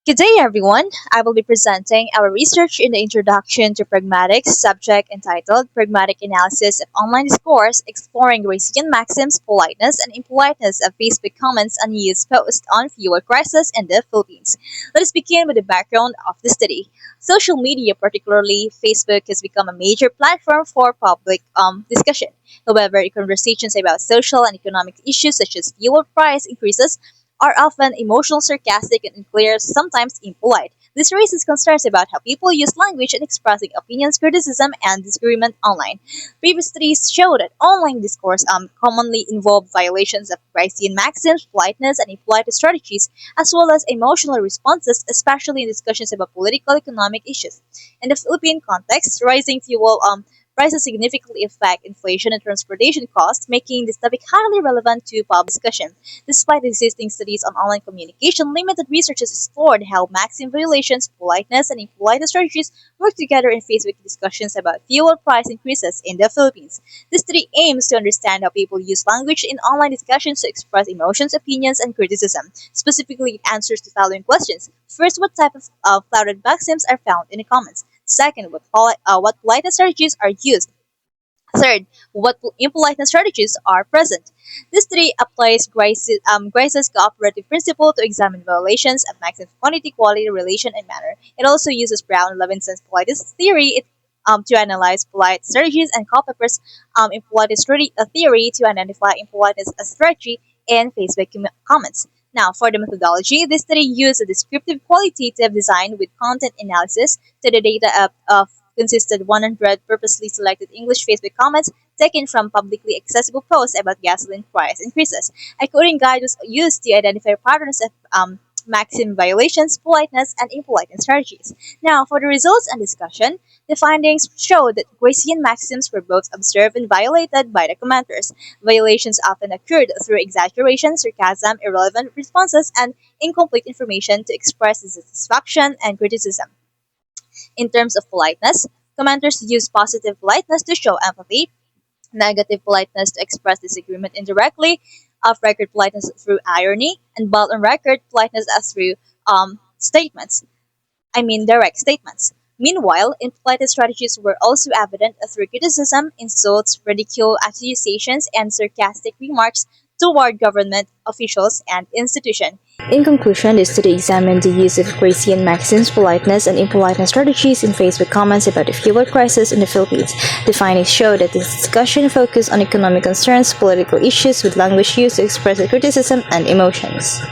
Good day, everyone. I will be presenting our research in the Introduction to Pragmatics subject entitled Pragmatic Analysis of Online Discourse, Exploring Gracian Maxims, Politeness, and Impoliteness of Facebook Comments on News Posts on Fuel Crisis in the Philippines. Let us begin with the background of the study. Social media, particularly Facebook, has become a major platform for public discussion. However, conversations about social and economic issues such as fuel price increases are often emotional, sarcastic, and unclear, sometimes impolite. This raises concerns about how people use language in expressing opinions, criticism, and disagreement online. Previous studies show that online discourse commonly involve violations of Christian maxims, politeness, and impolite strategies, as well as emotional responses, especially in discussions about political economic issues. In the Philippine context, rising fuel prices significantly affect inflation and transportation costs, making this topic highly relevant to public discussion. Despite existing studies on online communication, limited research has explored how maxim violations, politeness, and impolite strategies work together in Facebook discussions about fuel price increases in the Philippines. This study aims to understand how people use language in online discussions to express emotions, opinions, and criticism. Specifically, it answers the following questions. First, what type of flouted maxims are found in the comments? Second, what politeness strategies are used? Third, what impoliteness strategies are present? This study applies Grice's cooperative principle to examine violations of maximum quantity, quality, relation, and manner. It also uses Brown Levinson's politeness theory to analyze polite strategies and Culpeper's theory to identify impoliteness as strategy in Facebook comments. Now, for the methodology, this study used a descriptive qualitative design with content analysis to the data of consisted 100 purposely selected English Facebook comments taken from publicly accessible posts about gasoline price increases. A coding guide was used to identify patterns of maxim violations, politeness, and impolite strategies. Now, for the results and discussion, the findings show that Gracian maxims were both observed and violated by the commenters. Violations often occurred through exaggeration, sarcasm, irrelevant responses, and incomplete information to express dissatisfaction and criticism. In terms of politeness, commenters use positive politeness to show empathy, negative politeness to express disagreement indirectly, off record politeness through irony, and bold on record politeness as through direct statements. Meanwhile, impolite strategies were also evident through criticism, insults, ridicule, accusations, and sarcastic remarks toward government officials and institutions. In conclusion, the study examined the use of Gracian maxims, politeness, and impoliteness strategies in Facebook comments about the fuel crisis in the Philippines. The findings show that this discussion focused on economic concerns, political issues with language used to express criticism and emotions.